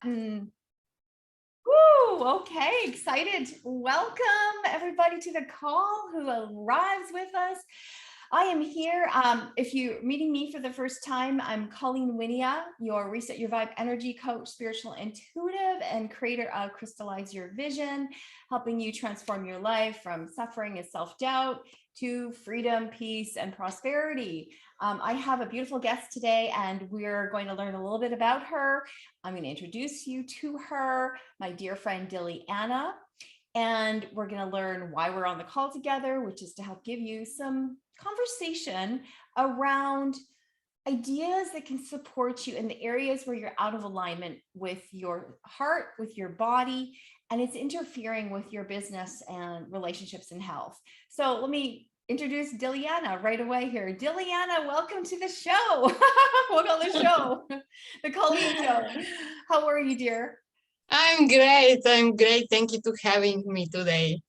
Mm. Woo, okay, excited. Welcome everybody to the call who arrives with us. I am here. If you're meeting me for the first time, I'm Colleen Wynia, your Reset Your Vibe energy coach, spiritual intuitive, and creator of Crystallize Your Vision, helping you transform your life from suffering and self-doubt to freedom, peace, and prosperity. I have a beautiful guest today, and we're going to learn a little bit about her. I'm going to introduce you to her, my dear friend Dilyana, and we're going to learn why we're on the call together, which is to help give you some conversation around ideas that can support you in the areas where you're out of alignment with your heart, with your body, and it's interfering with your business and relationships and health. So let me introduce Dilyana right away here. Dilyana, welcome to the show. Welcome on the show, the Colleen Show. How are you, dear? I'm great. I'm great. Thank you for having me today.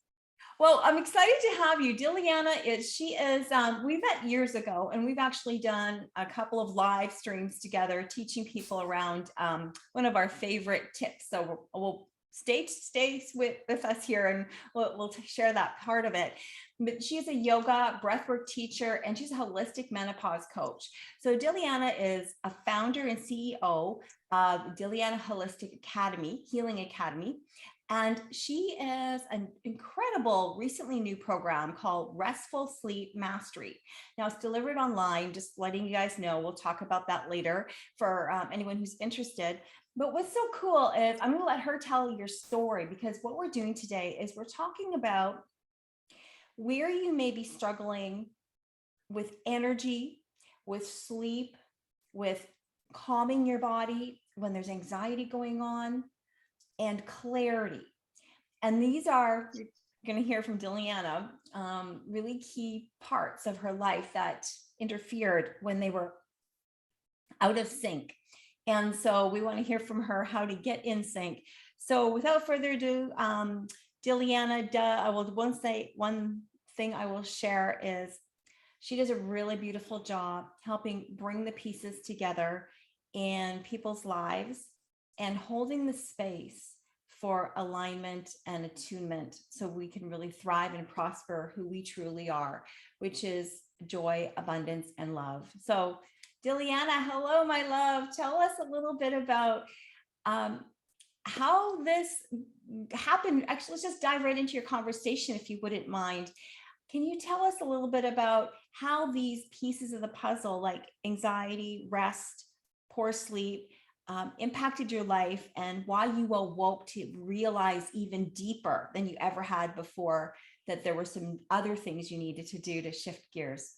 Well, I'm excited to have you. Dilyana we met years ago, and we've actually done a couple of live streams together, teaching people around one of our favorite tips. So we'll stay with us here, and we'll share that part of it. But she's a yoga breathwork teacher, and she's a holistic menopause coach. So Dilyana is a founder and CEO of Dilyana Holistic Academy, Healing Academy. And she is an incredible, recently new program called Restful Sleep Mastery. Now it's delivered online, just letting you guys know. We'll talk about that later for anyone who's interested. But what's so cool is I'm going to let her tell your story, because what we're doing today is we're talking about where you may be struggling with energy, with sleep, with calming your body when there's anxiety going on, and clarity. And these are, you're going to hear from Dilyana, really key parts of her life that interfered when they were out of sync. And so we want to hear from her how to get in sync. So without further ado, Dilyana, one thing I will share is she does a really beautiful job helping bring the pieces together in people's lives and holding the space for alignment and attunement so we can really thrive and prosper who we truly are, which is joy, abundance, and love. So Dilyana, hello, my love. Tell us a little bit about how this happened. Actually, let's just dive right into your conversation, if you wouldn't mind. Can you tell us a little bit about how these pieces of the puzzle, like anxiety, rest, poor sleep, impacted your life, and why you awoke to realize even deeper than you ever had before that there were some other things you needed to do to shift gears?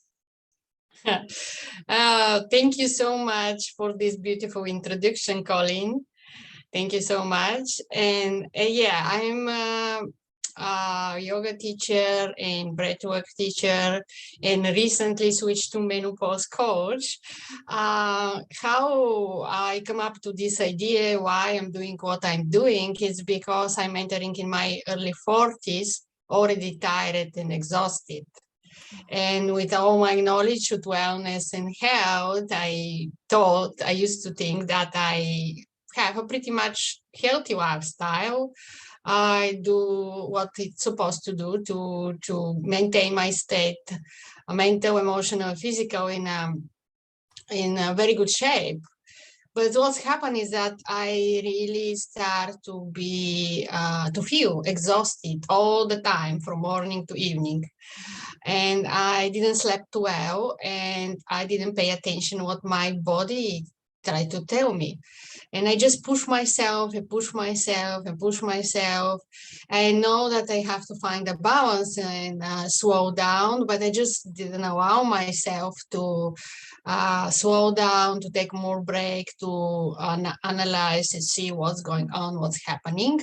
Thank you so much for this beautiful introduction, Colleen. Thank you so much. And yeah, I'm a yoga teacher and breathwork teacher, and recently switched to menopause coach. How I come up to this idea, why I'm doing what I'm doing, is because I'm entering in my early 40s, already tired and exhausted. And with all my knowledge of wellness and health, I used to think that I have a pretty much healthy lifestyle. I do what it's supposed to do to maintain my state, mental, emotional, physical, in a very good shape. But what's happened is that I really start to feel exhausted all the time, from morning to evening. And I didn't sleep well, and I didn't pay attention what my body tried to tell me. And I just push myself and push myself and push myself. I know that I have to find a balance and slow down, but I just didn't allow myself to slow down, to take more break, to analyze and see what's going on, what's happening.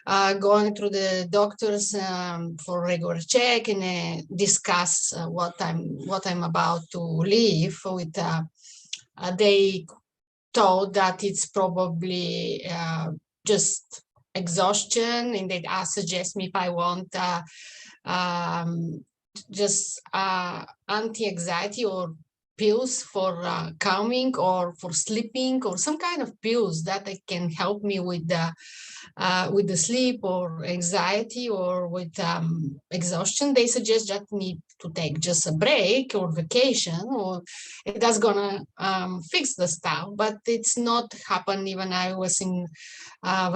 Going through the doctors for regular check and discuss what I'm about to leave with. They told that it's probably just exhaustion, and they suggest me if I want just anti-anxiety or pills for calming or for sleeping, or some kind of pills that can help me with the sleep or anxiety or with exhaustion. They suggest that need to take just a break or vacation, or that's gonna fix the stuff. But it's not happen even I was in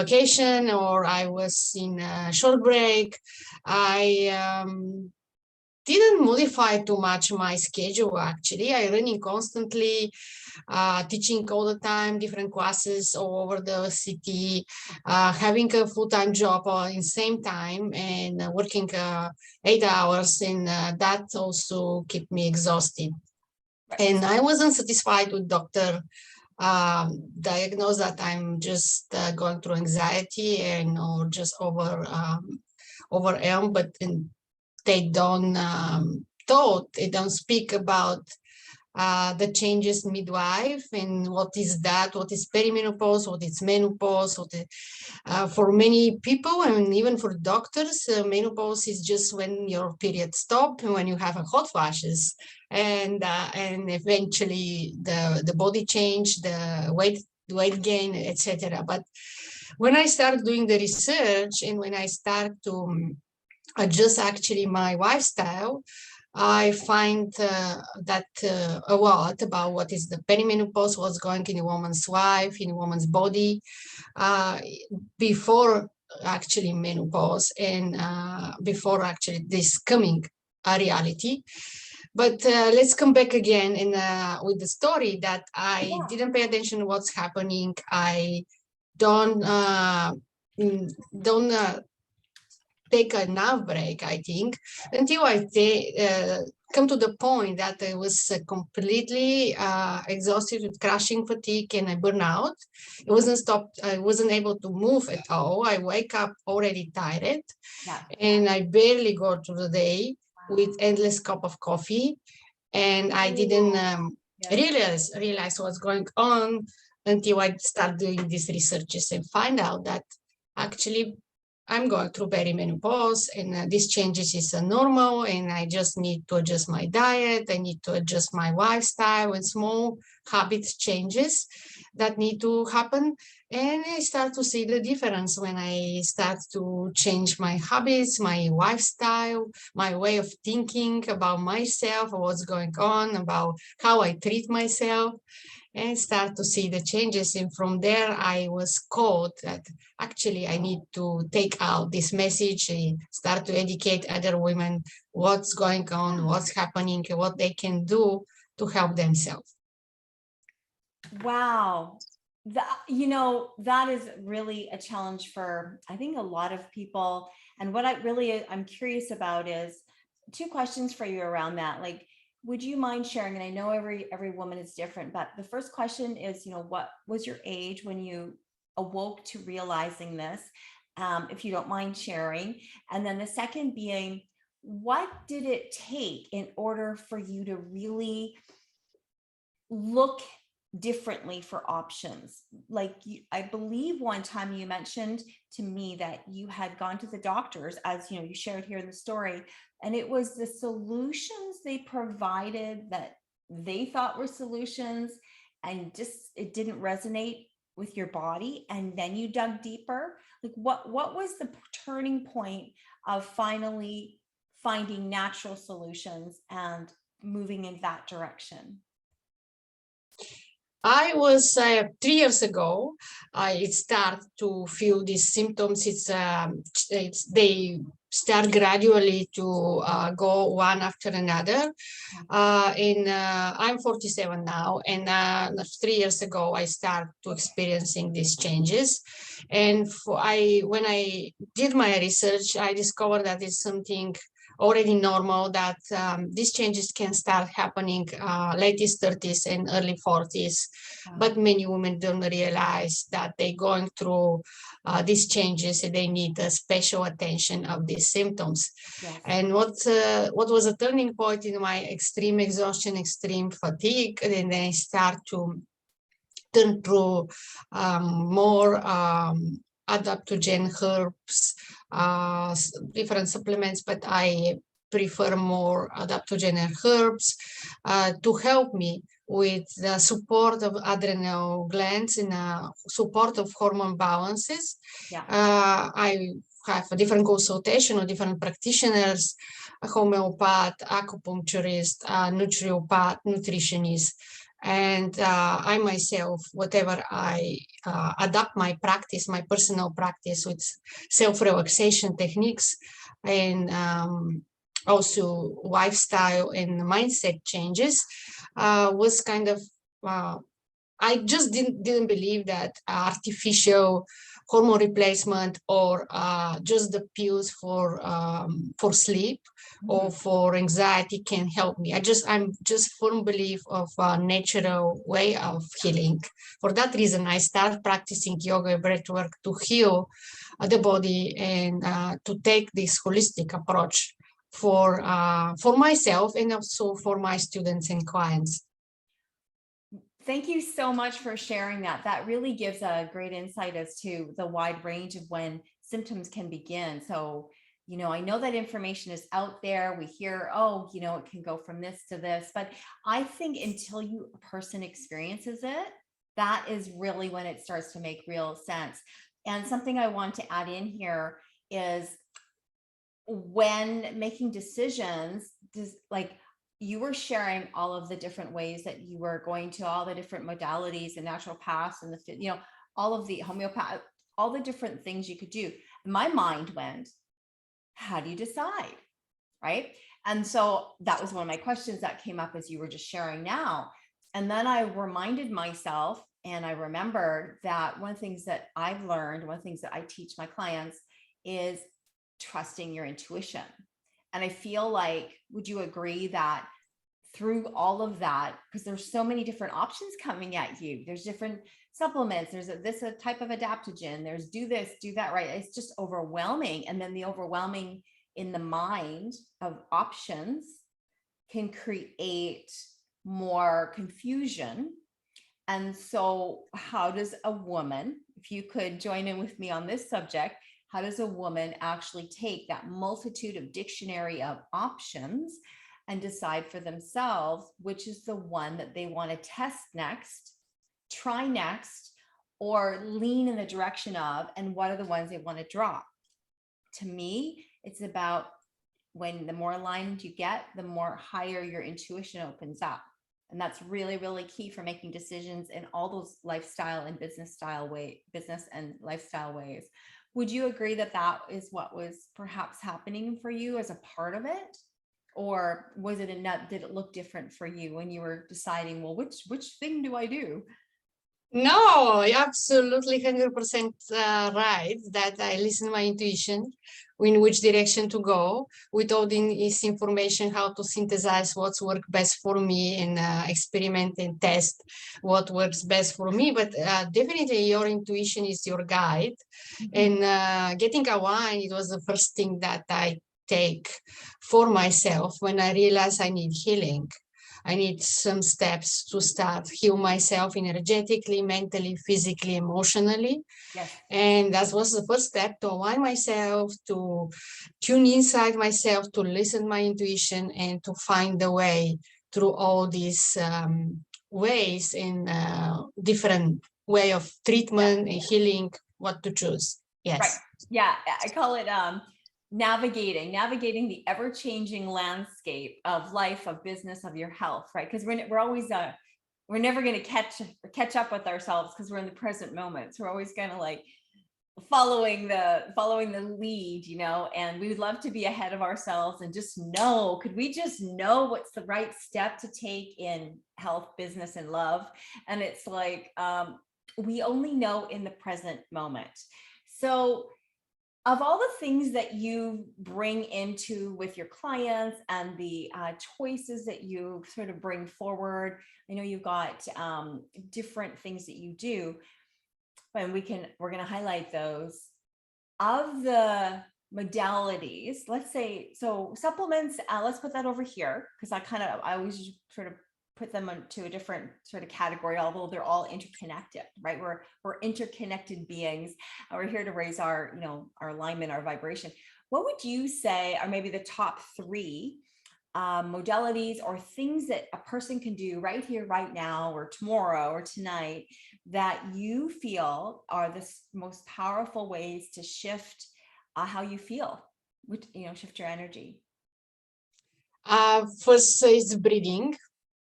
vacation or I was in a short break. I didn't modify too much my schedule. Actually, I running constantly, teaching all the time, different classes all over the city, having a full-time job in same time, and working 8 hours, and that also kept me exhausted. And I wasn't satisfied with doctor diagnosed that I'm just going through anxiety and or just overwhelmed, but they don't they don't speak about the changes midlife and what is that, what is perimenopause, what is menopause, for many people and even for doctors, menopause is just when your period stops and when you have a hot flashes, and eventually the body change, the weight gain, etc. But when I started doing the research and when I start to adjust actually my lifestyle, I find that a lot about what is the perimenopause, what's going in a woman's life, in a woman's body, before actually menopause and before actually this coming a reality. But let's come back again in with the story that I didn't pay attention to what's happening. I don't take enough break, I think, until I come to the point that I was completely exhausted with crashing fatigue and I burn out. It wasn't stopped. I wasn't able to move at all. I wake up already tired, and I barely go through the day with endless cup of coffee. And I didn't realize what's going on until I start doing these researches and find out that actually I'm going through perimenopause, and these changes is normal, and I just need to adjust my diet. I need to adjust my lifestyle and small habit changes that need to happen. And I start to see the difference when I start to change my habits, my lifestyle, my way of thinking about myself, what's going on, about how I treat myself, and start to see the changes. And from there, I was called that actually I need to take out this message and start to educate other women what's going on, what's happening, and what they can do to help themselves. Wow. That is really a challenge for, I think, a lot of people. And what I'm curious about is 2 questions for you around that. Like, would you mind sharing? And I know every woman is different, but the first question is, what was your age when you awoke to realizing this? If you don't mind sharing. And then the second being, what did it take in order for you to really look differently for options? Like, I believe one time you mentioned to me that you had gone to the doctors, as you shared here in the story, and it was the solutions they provided that they thought were solutions, and just it didn't resonate with your body, and then you dug deeper. Like, what was the turning point of finally finding natural solutions and moving in that direction? I was 3 years ago. I start to feel these symptoms. They start gradually to go one after another. I'm 47 now, and 3 years ago I start to experiencing these changes. And when I did my research, I discovered that it's something already normal, that these changes can start happening late 30s and early 40s. But many women don't realize that they're going through these changes and they need a special attention of these symptoms. Yes. And what was a turning point in my extreme exhaustion, extreme fatigue, and then I start to turn to more adaptogen herbs, different supplements, but I prefer more adaptogenic herbs to help me with the support of adrenal glands and support of hormone balances. Yeah. I have a different consultation of different practitioners, a homeopath, acupuncturist, nutriopath, nutritionist. And I myself, whatever I adapt my practice, my personal practice with self-relaxation techniques and also lifestyle and mindset changes, was kind of, I just didn't believe that artificial hormone replacement or just the pills for sleep or for anxiety can help me. I'm just firm belief of a natural way of healing. For that reason, I start practicing yoga and breathwork to heal the body and to take this holistic approach for myself and also for my students and clients. Thank you so much for sharing that. That really gives a great insight as to the wide range of when symptoms can begin. So, I know that information is out there. We hear, oh, it can go from this to this, but I think until a person experiences it, that is really when it starts to make real sense. And something I want to add in here is when making decisions, you were sharing all of the different ways that you were going to all the different modalities and naturopaths and all of the homeopath, all the different things you could do. My mind went, how do you decide? Right. And so that was one of my questions that came up as you were just sharing now. And then I reminded myself, and I remembered that one of the things that I've learned, one of the things that I teach my clients is trusting your intuition. And I feel like, would you agree that through all of that, because there's so many different options coming at you, there's different supplements, there's a type of adaptogen, there's do this, do that, right? It's just overwhelming. And then the overwhelming in the mind of options can create more confusion. And so how does a woman, if you could join in with me on this subject, how does a woman actually take that multitude of dictionary of options and decide for themselves which is the one that they want to test next, try next, or lean in the direction of, and what are the ones they want to drop? To me, it's about when the more aligned you get, the more higher your intuition opens up. And that's really, really key for making decisions in all those lifestyle and business and lifestyle ways. Would you agree that that is what was perhaps happening for you as a part of it? Or was it did it look different for you when you were deciding, well, which thing do I do? No, you're absolutely 100% right that I listen to my intuition in which direction to go with all this information, how to synthesize what's work best for me and experiment and test what works best for me. But definitely your intuition is your guide. And getting aligned, it was the first thing that I take for myself when I realized I need healing. I need some steps to start heal myself energetically, mentally, physically, emotionally. Yes. And that was the first step, to align myself, to tune inside myself, to listen to my intuition, and to find the way through all these ways in different way of treatment and healing, what to choose. Yes. Right. Yeah. I call it navigating the ever-changing landscape of life, of business, of your health, right? Because we're always we're never going to catch up with ourselves because we're in the present moment. So we're always kind of like following the lead, and we would love to be ahead of ourselves and just know, could we just know what's the right step to take in health, business, and love? And it's like, we only know in the present moment. So of all the things that you bring into with your clients and the choices that you sort of bring forward, I know you've got different things that you do, and we're going to highlight those. Of the modalities, let's say, so supplements, let's put that over here, because I always sort of put them into a different sort of category, although they're all interconnected, right? We're interconnected beings, and we're here to raise our, our alignment, our vibration. what would you say are maybe the top three modalities or things that a person can do right here, right now, or tomorrow, or tonight that you feel are the most powerful ways to shift how you feel, which, shift your energy? First is breathing.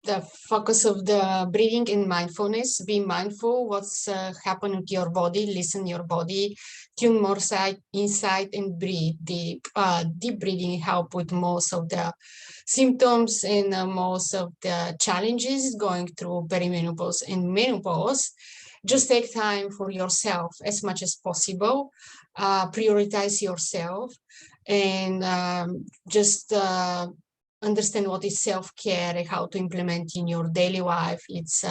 The focus of the breathing and mindfulness. Be mindful what's happening with your body. Listen your body. Tune more inside and breathe deep. Deep breathing help with most of the symptoms and most of the challenges going through perimenopause and menopause. Just take time for yourself as much as possible. Prioritize yourself and just understand what is self-care and how to implement in your daily life. It's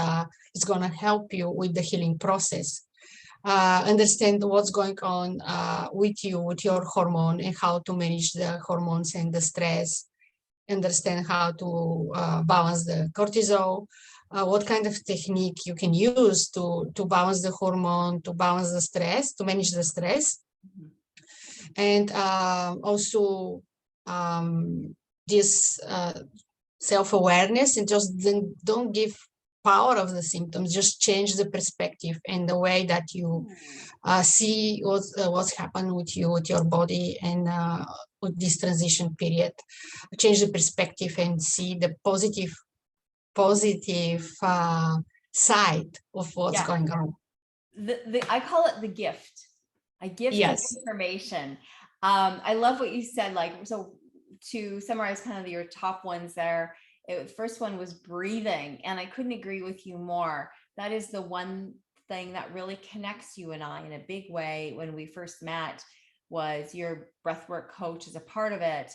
going to help you with the healing process. Understand what's going on with you, with your hormone, and how to manage the hormones and the stress. Understand how to balance the cortisol, what kind of technique you can use to balance the hormone, to balance the stress, to manage the stress. And also this self-awareness, and just don't give power of the symptoms, just change the perspective and the way that you see what's happened with you, with your body, and with this transition period. Change the perspective and see the positive side of what's going on. I call it the gift. A gift of information. I love what you said. So to summarize kind of your top ones there, first one was breathing. And I couldn't agree with you more. That is the one thing that really connects you and I in a big way. When we first met, was your breathwork coach as a part of it,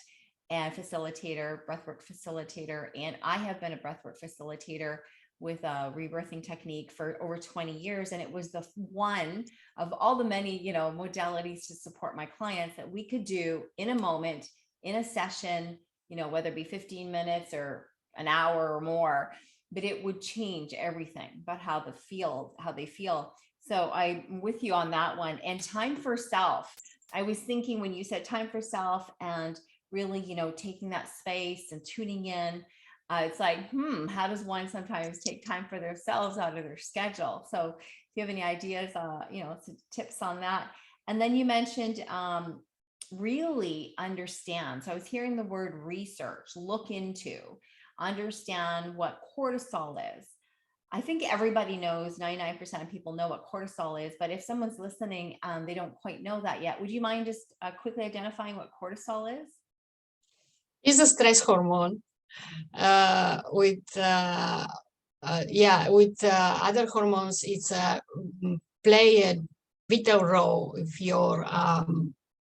and breathwork facilitator. And I have been a breathwork facilitator with a rebirthing technique for over 20 years. And it was the one of all the many, modalities to support my clients that we could do in a moment, in a session, whether it be 15 minutes or an hour or more, but it would change everything about how they feel. So I'm with you on that one. And time for self. I was thinking when you said time for self and really, taking that space and tuning in, it's like, how does one sometimes take time for themselves out of their schedule? So if you have any ideas, some tips on that. And then you mentioned really understand. So I was hearing the word research, look into, understand what cortisol is. I think everybody knows, 99% of people know what cortisol is, but if someone's listening, they don't quite know that yet. Would you mind just quickly identifying what cortisol is? It's a stress hormone. With other hormones, it's play a vital role if you're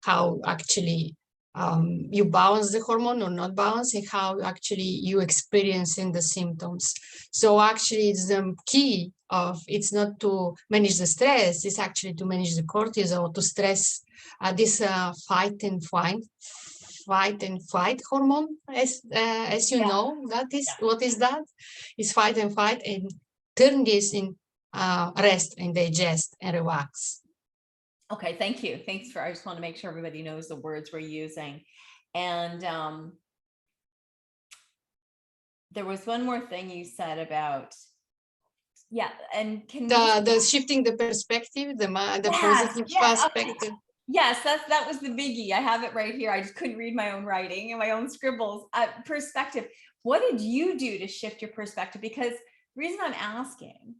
how actually you balance the hormone or not balance, and how actually you experiencing the symptoms. So actually, it's the key of, it's not to manage the stress, it's actually to manage the cortisol, to stress this fight and flight hormone, as you know, that is what is that? Is fight and flight, and turn this in rest and digest and relax. Okay, thank you. I just want to make sure everybody knows the words we're using. And there was one more thing you said about, and can the shifting the perspective, the positive perspective. Okay. Yes, that was the biggie. I have it right here. I just couldn't read my own writing and my own scribbles. Perspective. What did you do to shift your perspective? Because the reason I'm asking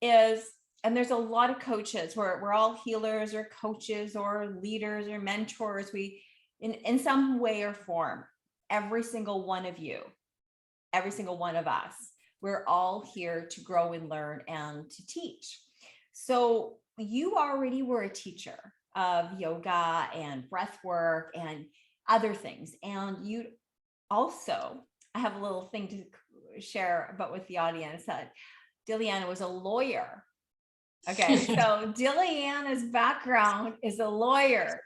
is, and there's a lot of coaches, we're all healers or coaches or leaders or mentors. We, in some way or form, every single one of you, every single one of us, we're all here to grow and learn and to teach. So you already were a teacher of yoga and breath work and other things. And you also, I have a little thing to share about with the audience, that Dilyana was a lawyer. Okay, so Dilyana's background is a lawyer.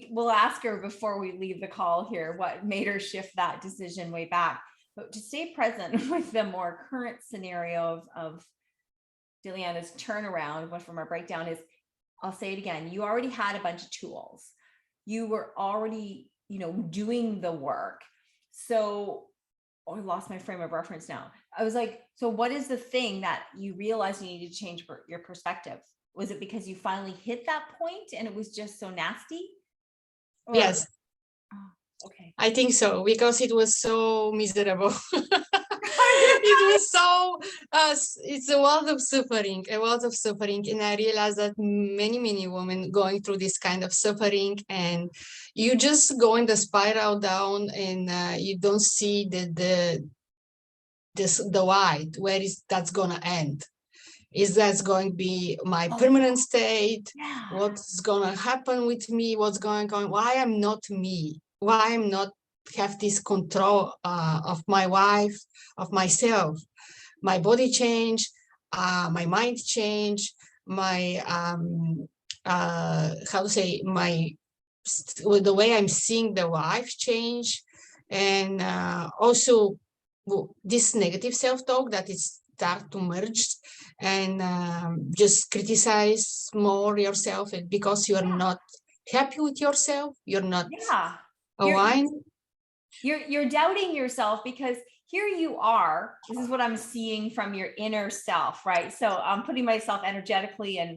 We'll ask her before we leave the call here what made her shift that decision way back. But to stay present with the more current scenario of Dilyana's turnaround from our breakdown is, I'll say it again, you already had a bunch of tools. you were already, doing the work. So, oh, I lost my frame of reference now. I was like, so what is the thing that you realized you needed to change your perspective? Was it because you finally hit that point and it was just so nasty? Or, Yes, okay. I think so, because it was so miserable. It was so, it's a world of suffering, and I realized that many women going through this kind of suffering, and you just go in the spiral down, and you don't see the why, where is that's gonna end. Is that going to be my permanent state? Yeah. What's gonna happen with me? What's going on? Why I'm not me? Why I'm not have this control of my life, of myself? My body change, my mind change, my how to say, my the way I'm seeing the life change, and also this negative self-talk that is start to merge, and just criticize more yourself because you're not happy with yourself, you're not aligned. You're doubting yourself because here you are. This is what I'm seeing from your inner self, right? So I'm putting myself energetically and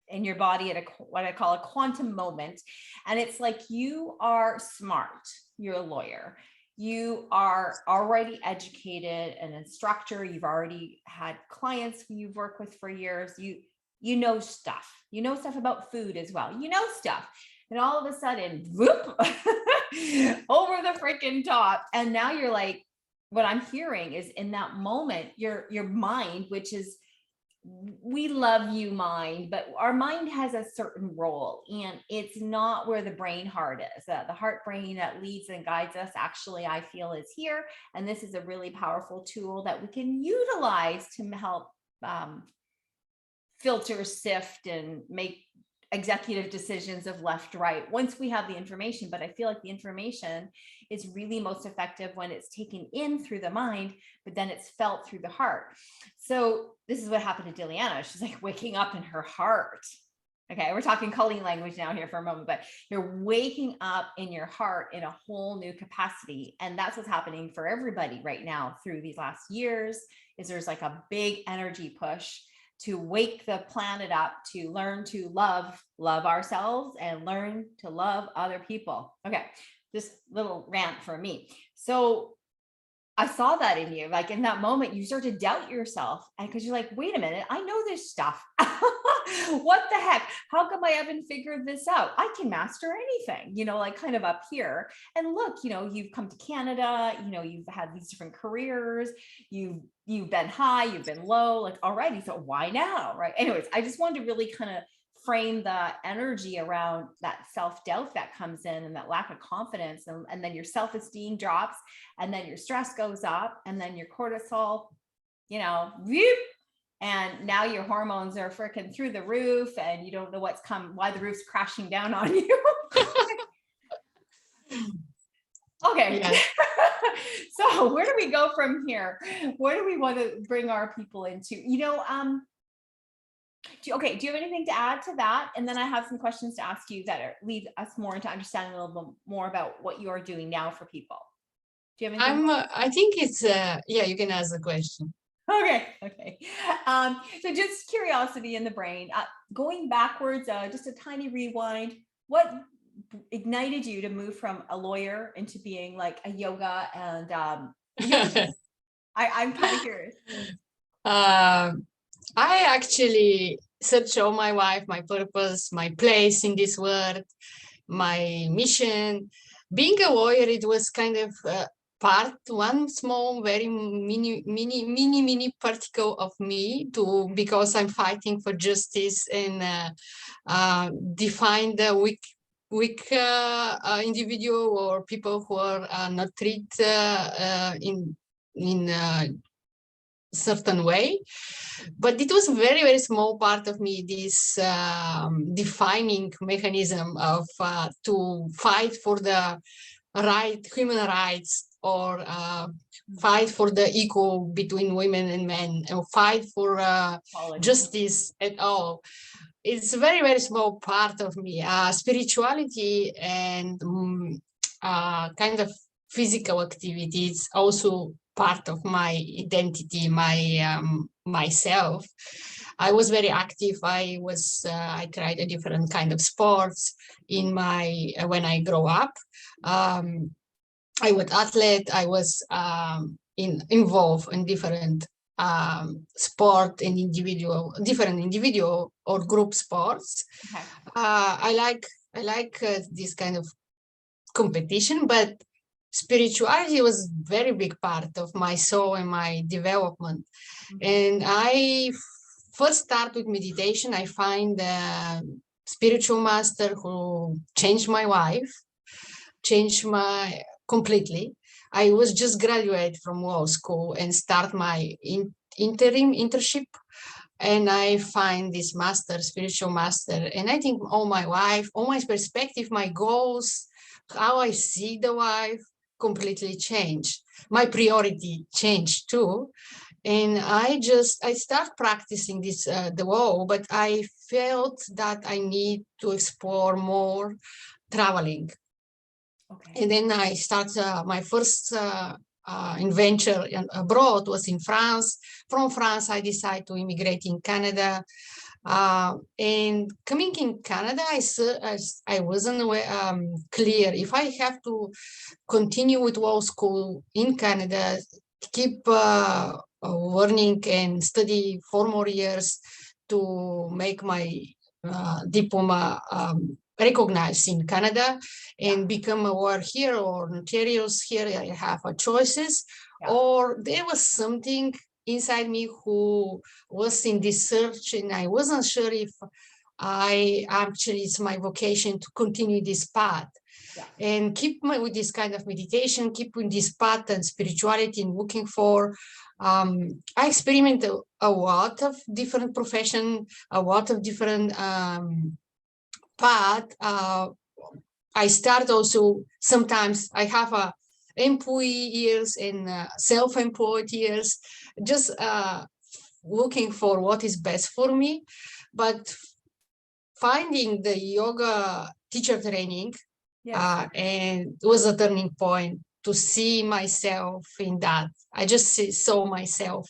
in your body at what I call a quantum moment. And it's like, you are smart. You're a lawyer. You are already educated, an instructor. You've already had clients who you've worked with for years. You know stuff. You know stuff about food as well. You know stuff. And all of a sudden, whoop, over the freaking top. And now you're like, what I'm hearing is, in that moment, your mind, which is, we love you mind, but our mind has a certain role, and it's not where the brain heart is. The heart brain that leads and guides us, actually, I feel, is here. And this is a really powerful tool that we can utilize to help filter, sift, and make executive decisions of left, right, once we have the information. But I feel like the information is really most effective when it's taken in through the mind, but then it's felt through the heart. So this is what happened to Dilyana. She's like waking up in her heart. Okay, we're talking Colleen language now here for a moment, but you're waking up in your heart in a whole new capacity. And that's what's happening for everybody right now through these last years, is there's like a big energy push to wake the planet up, to learn to love ourselves and learn to love other people. Okay, this little rant for me. So I saw that in you, like in that moment, you start to doubt yourself, and because you're like, wait a minute, I know this stuff. What the heck? How come I haven't figured this out? I can master anything, like kind of up here. And look, you've come to Canada, you've had these different careers, you've been high, you've been low, like already. So why now? Right. Anyways, I just wanted to really kind of frame the energy around that self-doubt that comes in, and that lack of confidence, and then your self-esteem drops, and then your stress goes up, and then your cortisol, whoop, and now your hormones are freaking through the roof, and you don't know why the roof's crashing down on you. Okay. Yeah. So where do we go from here? Where do we want to bring our people into? Do you have anything to add to that? And then I have some questions to ask you that lead us more into understanding a little bit more about what you are doing now for people. Do you have anything? I think it's, yeah, you can ask the question. Okay. So just curiosity in the brain, going backwards, just a tiny rewind. What ignited you to move from a lawyer into being like a yoga and I'm kind of curious. I actually searched all my life, my purpose, my place in this world, my mission. Being a lawyer, it was kind of one small, very mini particle of me, because I'm fighting for justice and define the weak individual or people who are not treated in certain way. But it was a very small part of me, this defining mechanism of to fight for the human rights, or fight for the equal between women and men, or fight for justice at all. it's a very, very small part of me. Spirituality and kind of physical activities also part of my identity, myself. I was very active. I tried a different kind of sports in my when I grow up. I was athlete. I was involved in different sport and different individual or group sports. Okay. I like this kind of competition, but spirituality was very big part of my soul and my development. And I first start with meditation. I find a spiritual master who changed my life, changed my completely. I was just graduate from law school and start my interim internship, and I find this master, spiritual master, and I think all my life, all my perspective, my goals, how I see the life completely changed. My priority changed too. And I start practicing this the law, but I felt that I need to explore more traveling. Okay. And then I start my first adventure abroad was in France. From France, I decided to immigrate in Canada. And coming in Canada, I wasn't clear if I have to continue with law school in Canada, keep learning and study 4 more years to make my diploma recognized in Canada and become a lawyer here or notarius here. I have choices. Yeah. Or there was something inside me who was in this search, and I wasn't sure if it's my vocation to continue this path. Yeah. And keep with this kind of meditation, keep with this path and spirituality and looking for. I experiment a lot of different profession, a lot of different path. I start also, sometimes I have a employee years and self-employed years, just looking for what is best for me. But finding the yoga teacher training and it was a turning point to see myself in that. I just saw myself.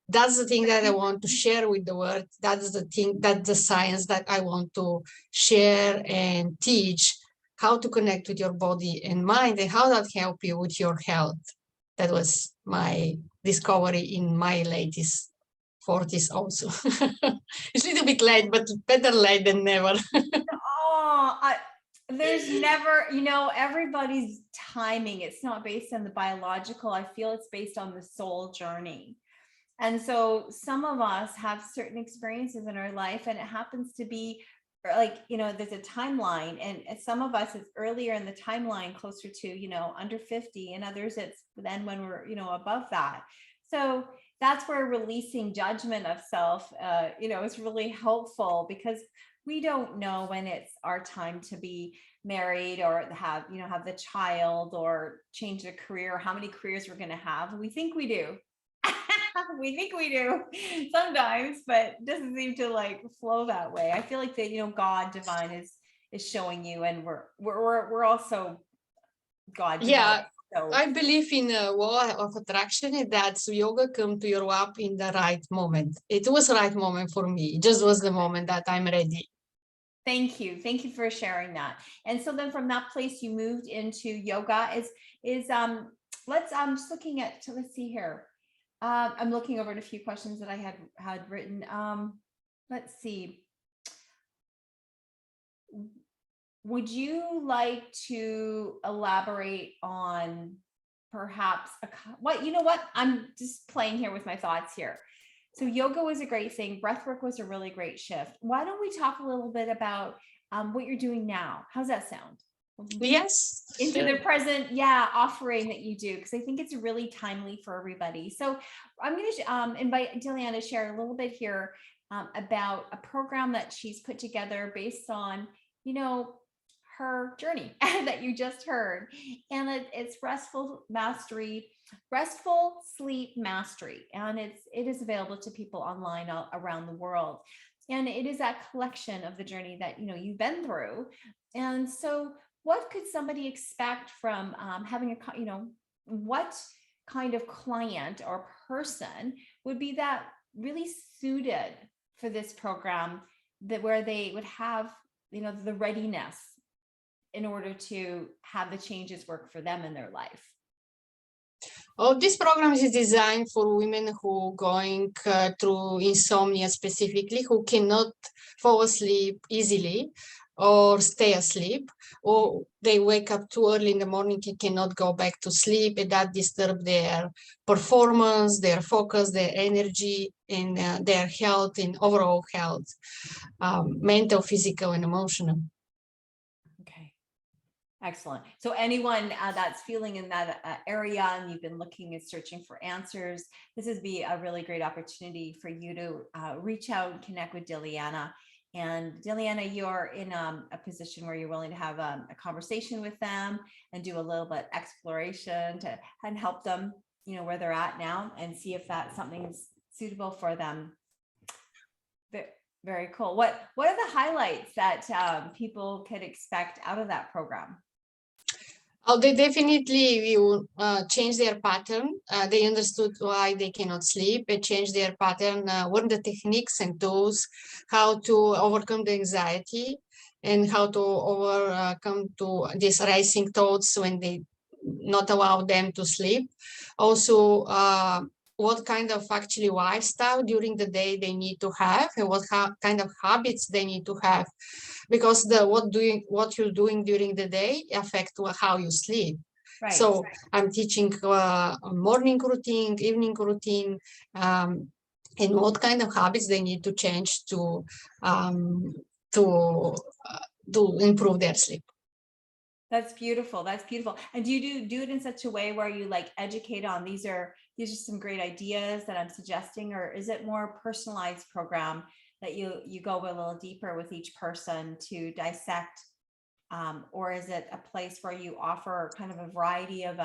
That's the thing that I want to share with the world. That's the thing, that's the science that I want to share and teach, how to connect with your body and mind and how that help you with your health. That was my discovery in my latest 40s also. It's a little bit late, but better late than never. There's never, everybody's timing. It's not based on the biological. I feel it's based on the soul journey. And so some of us have certain experiences in our life, and it happens to be like, there's a timeline, and some of us it's earlier in the timeline, closer to, under 50, and others it's then when we're, above that. So that's where releasing judgment of self, is really helpful, because we don't know when it's our time to be married or have the child or change a career, how many careers we're going to have. We think we do. We think we do sometimes, but it doesn't seem to flow that way. I feel like that, God divine is showing you, and we're also God divine. Yeah. So I believe in a law of attraction, and that's yoga come to your lap in the right moment. It was the right moment for me. It just was the moment that I'm ready. Thank you. Thank you for sharing that. And so then from that place you moved into yoga. I'm just looking at, let's see here. I'm looking over at a few questions that I had written. Let's see. Would you like to elaborate on perhaps I'm just playing here with my thoughts here. So yoga was a great thing. Breathwork was a really great shift. Why don't we talk a little bit about what you're doing now? How's that sound? Yes. Into the present, offering that you do, because I think it's really timely for everybody. So I'm going to invite Dilyana to share a little bit here about a program that she's put together based on, her journey that you just heard. And it's Restful Sleep Mastery. And it is available to people online around the world. And it is that collection of the journey that, you've been through. And so what could somebody expect from having what kind of client or person would be that really suited for this program, that where they would have, the readiness in order to have the changes work for them in their life? Oh, this program is designed for women who going through insomnia specifically, who cannot fall asleep easily or stay asleep, or they wake up too early in the morning and cannot go back to sleep, and that disturb their performance, their focus, their energy, and their health and overall health, mental, physical, and emotional. Okay. Excellent. So anyone that's feeling in that area and you've been looking and searching for answers, this would be a really great opportunity for you to reach out and connect with Dilyana. And Dilyana, you're in a position where you're willing to have a conversation with them and do a little bit exploration and help them, where they're at now, and see if that's something's suitable for them. Very cool. What are the highlights that people could expect out of that program? Oh, they definitely will change their pattern. They understood why they cannot sleep. They change their pattern, learn the techniques and tools, how to overcome the anxiety, and how to overcome to these racing thoughts when they not allow them to sleep. Also, what kind of actually lifestyle during the day they need to have, and what kind of habits they need to have, because what you're doing during the day affect how you sleep. Right. So I'm teaching morning routine, evening routine, and what kind of habits they need to change to improve their sleep. That's beautiful. That's beautiful. And do you do it in such a way where you like educate on these are some great ideas that I'm suggesting, or is it more personalized program that you go a little deeper with each person to dissect, or is it a place where you offer kind of a variety of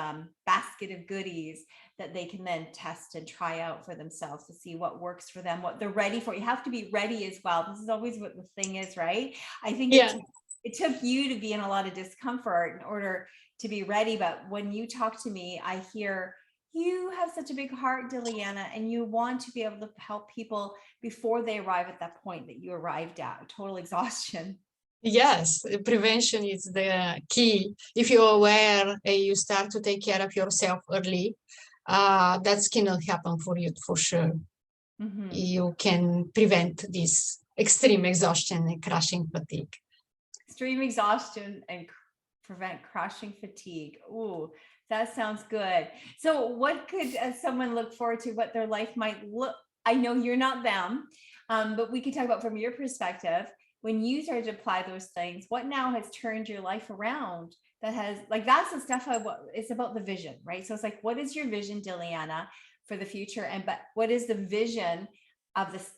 basket of goodies that they can then test and try out for themselves to see what works for them, what they're ready for? You have to be ready as well. This is always what the thing is, right? I think it took you to be in a lot of discomfort in order to be ready. But when you talk to me, I hear you have such a big heart, Dilyana, and you want to be able to help people before they arrive at that point that you arrived at, total exhaustion. Yes, prevention is the key. If you're aware and you start to take care of yourself early, that cannot happen for you for sure. Mm-hmm. You can prevent this extreme exhaustion and crashing fatigue. Extreme exhaustion and prevent crashing fatigue. Ooh, that sounds good. So what could someone look forward to, what their life might look? I know you're not them, but we could talk about from your perspective, when you started to apply those things, what now has turned your life around? That has, like, that's the stuff it's about the vision, right? So it's like, what is your vision, Dilyana, for the future? But what is the vision of this?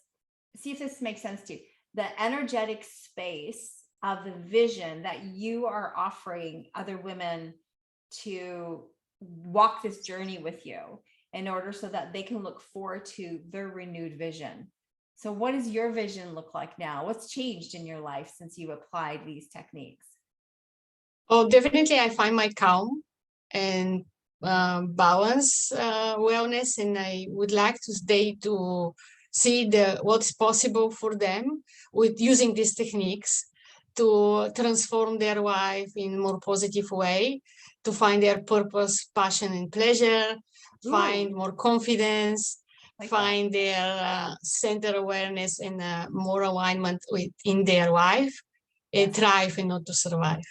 See if this makes sense to you. The energetic space of the vision that you are offering other women to walk this journey with you in order so that they can look forward to their renewed vision. So what does your vision look like now? What's changed in your life since you applied these techniques? Oh, definitely I find my calm and balance, wellness, and I would like to see what's possible for them with using these techniques to transform their life in a more positive way, to find their purpose, passion, and pleasure, find more confidence, find their center awareness and more alignment in their life, and thrive and not to survive.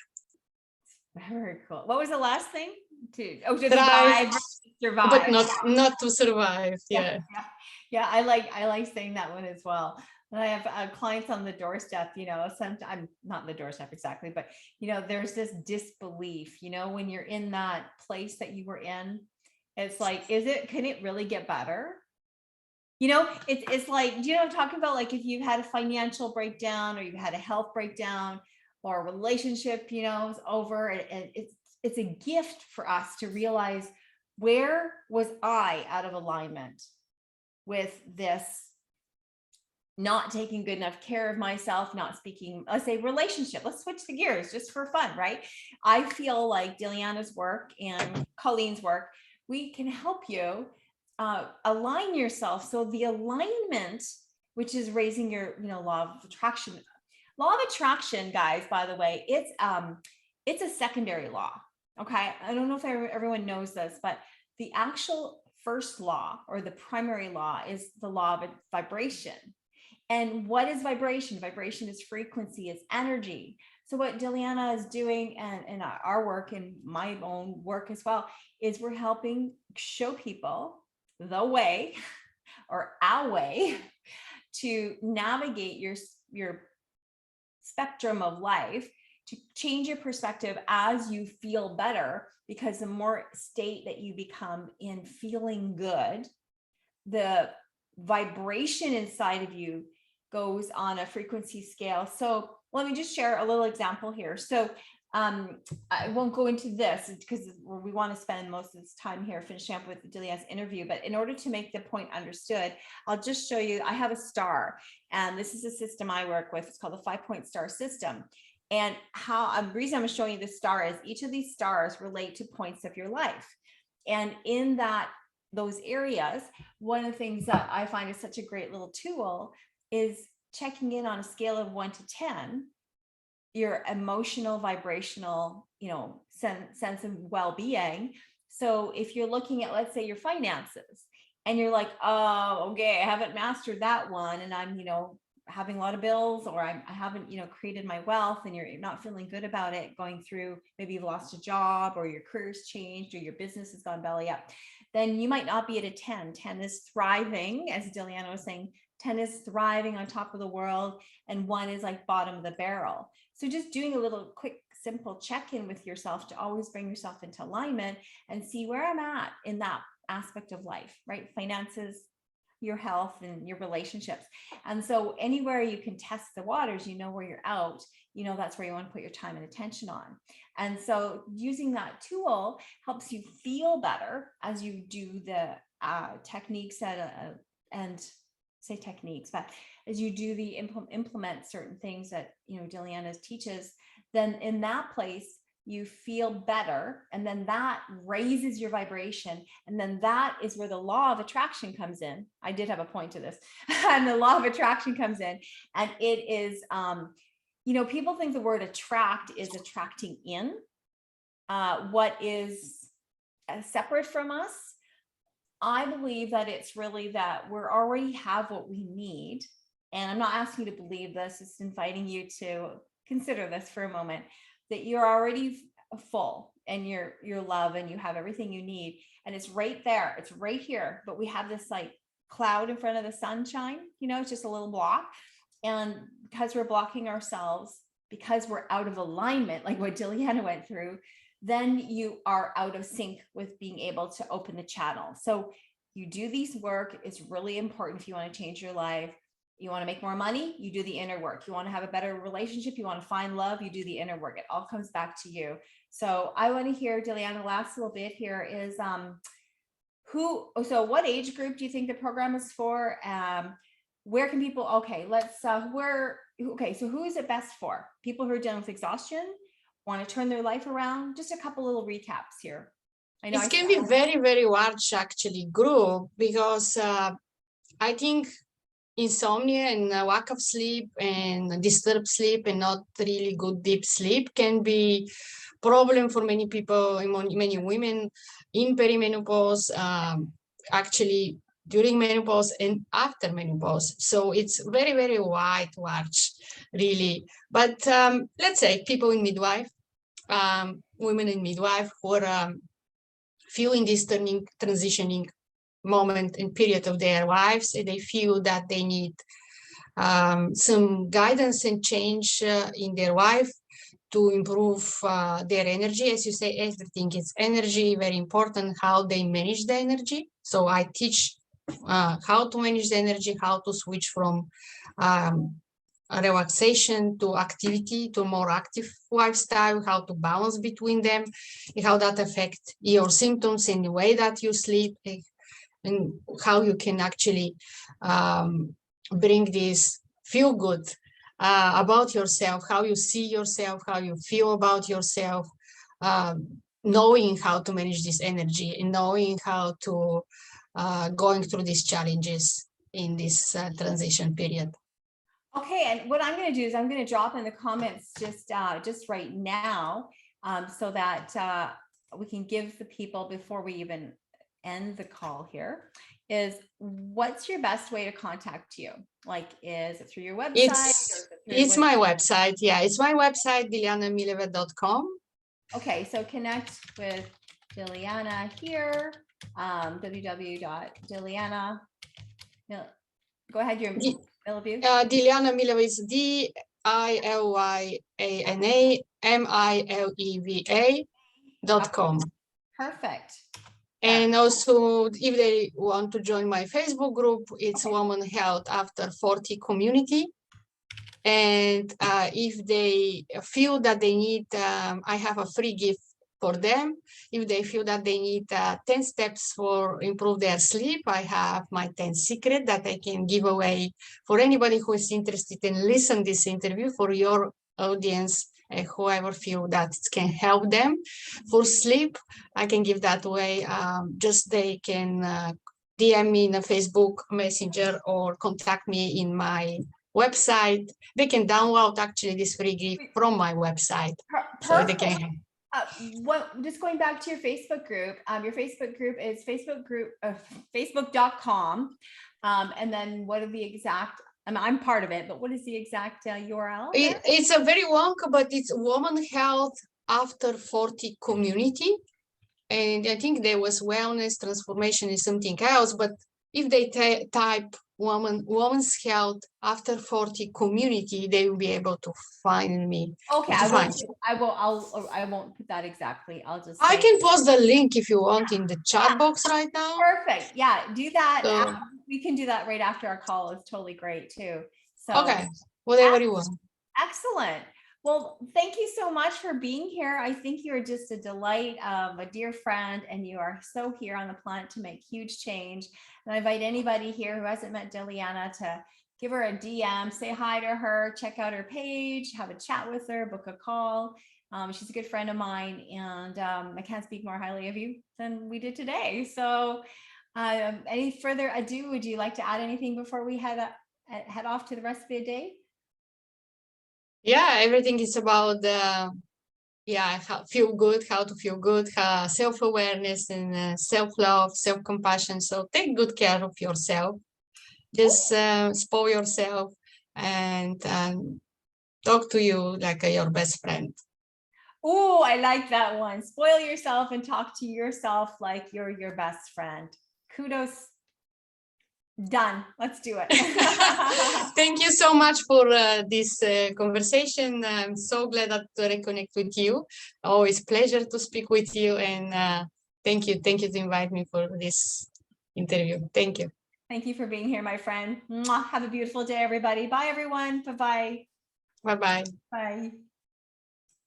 Very cool. What was the last thing? To thrive, but not to survive. Yeah. I like saying that one as well. And I have clients on the doorstep, sometimes not the doorstep exactly, but there's this disbelief, when you're in that place that you were in, it's like, can it really get better? It's like, do you know what I'm talking about? Like if you've had a financial breakdown or you've had a health breakdown or a relationship, is over, and it's a gift for us to realize, where was I out of alignment with this not taking good enough care of myself, not speaking, let's say relationship, let's switch the gears just for fun, right? I feel like Dilyana's work and Colleen's work, we can help you align yourself. So the alignment, which is raising your, law of attraction. Law of attraction, guys, by the way, it's a secondary law. Okay. I don't know if everyone knows this, but the actual first law or the primary law is the law of vibration. And what is vibration? Vibration is frequency, it's energy. So what Dilyana is doing and our work and my own work as well is we're helping show people the way or our way to navigate your spectrum of life, to change your perspective as you feel better, because the more state that you become in feeling good, the vibration inside of you goes on a frequency scale. So let me just share a little example here. So I won't go into this because we want to spend most of this time here finishing up with Dilyana's interview, but in order to make the point understood, I'll just show you, I have a star, and this is a system I work with. It's called the 5-point star system. And the reason I'm showing you the star is each of these stars relate to points of your life. And in those areas, one of the things that I find is such a great little tool is checking in on a scale of 1 to 10, your emotional, vibrational, sense of well-being. So if you're looking at, let's say, your finances, and you're like, oh, okay, I haven't mastered that one, and I'm, having a lot of bills, or I haven't, created my wealth, and you're not feeling good about it, going through, maybe you've lost a job, or your career's changed, or your business has gone belly up, then you might not be at a 10. 10 is thriving, as Dilyana was saying. 10 is thriving on top of the world, and 1 is like bottom of the barrel. So just doing a little quick, simple check-in with yourself to always bring yourself into alignment and see where I'm at in that aspect of life, right? Finances, your health, and your relationships. And so anywhere you can test the waters, where you're out, that's where you want to put your time and attention on. And so using that tool helps you feel better as you do the techniques and say techniques, but as you do the implement certain things that, Dilyana teaches, then in that place, you feel better. And then that raises your vibration. And then that is where the law of attraction comes in. I did have a point to this. And the law of attraction comes in. And it is, people think the word attract is attracting in what is separate from us. I believe that it's really that we already have what we need. And I'm not asking you to believe this, it's inviting you to consider this for a moment, that you're already full and you're love and you have everything you need. And it's right there, it's right here. But we have this like cloud in front of the sunshine, it's just a little block. And because we're blocking ourselves, because we're out of alignment, like what Dilyana went through, then you are out of sync with being able to open the channel. So you do these work. It's really important if you want to change your life. You want to make more money, you do the inner work. You want to have a better relationship, you want to find love, you do the inner work. It all comes back to you. So I want to hear, Dilyana, last little bit here is so what age group do you think the program is for? Where can people, so who is it best for? People who are dealing with exhaustion, want to turn their life around? Just a couple little recaps here. I know it can be very, very large actually group, because I think insomnia and lack of sleep and disturbed sleep and not really good deep sleep can be problem for many people, many women in perimenopause, actually during menopause and after menopause. So it's very, very wide, large, really. But let's say people in midlife, women in midlife who are feeling this transitioning moment and period of their lives, and they feel that they need some guidance and change in their life to improve their energy. As you say, everything is energy, very important how they manage the energy. So I teach how to manage the energy, how to switch from relaxation to activity, to a more active lifestyle, how to balance between them, and how that affects your symptoms and the way that you sleep, and how you can actually bring this feel good about yourself, how you see yourself, how you feel about yourself, knowing how to manage this energy and knowing how to going through these challenges in this transition period. Okay, and what I'm going to do is I'm going to drop in the comments just right now, so that we can give the people, before we even end the call here, is what's your best way to contact you? Like, is it through your website? It's my website. Yeah, it's my website, DilyanaMileva.com. Okay, so connect with Dilyana here, www.Dilyana. Go ahead, your Dilyana Mileva is DilyanaMileva.com. Perfect. And also, if they want to join my Facebook group, it's Woman Health After 40 Community. And if they feel that they need, I have a free gift for them. If they feel that they need 10 steps for improve their sleep, I have my 10 secret that I can give away for anybody who is interested in listen this interview, for your audience and whoever feel that it can help them for sleep. I can give that away. Just they can DM me in a Facebook Messenger or contact me in my website. They can download actually this free gift from my website. So they can. Just going back to your Facebook group, your Facebook group is facebook.com. And then what are the exact, I'm part of it, but what is the exact URL? It's a very long, but it's Woman Health After 40 Community. And I think there was wellness, transformation is something else, but if they type Woman's Health After 40 Community, they will be able to find me. Okay, I won't put that exactly. I'll just I can post the link if you want in the chat box right now. Perfect. Yeah, do that. We can do that right after our call. It's totally great too. So okay, whatever you want. Excellent. Well, thank you so much for being here. I think you're just a delight, a dear friend, and you are so here on the planet to make huge change. And I invite anybody here who hasn't met Dilyana to give her a DM, say hi to her, check out her page, have a chat with her, book a call. She's a good friend of mine, and I can't speak more highly of you than we did today. So any further ado, would you like to add anything before we head off to the rest of the day? Yeah, everything is about feel good, how to feel good, self-awareness and self-love, self-compassion. So take good care of yourself. Just spoil yourself and talk to you like your best friend. Oh, I like that one. Spoil yourself and talk to yourself like you're your best friend. Kudos. Done. Let's do it. Thank you so much for this conversation. I'm so glad to reconnect with you. Always pleasure to speak with you, and thank you to invite me for this interview. Thank you. Thank you for being here, my friend. Have a beautiful day, everybody. Bye, everyone. Bye-bye. Bye-bye. Bye.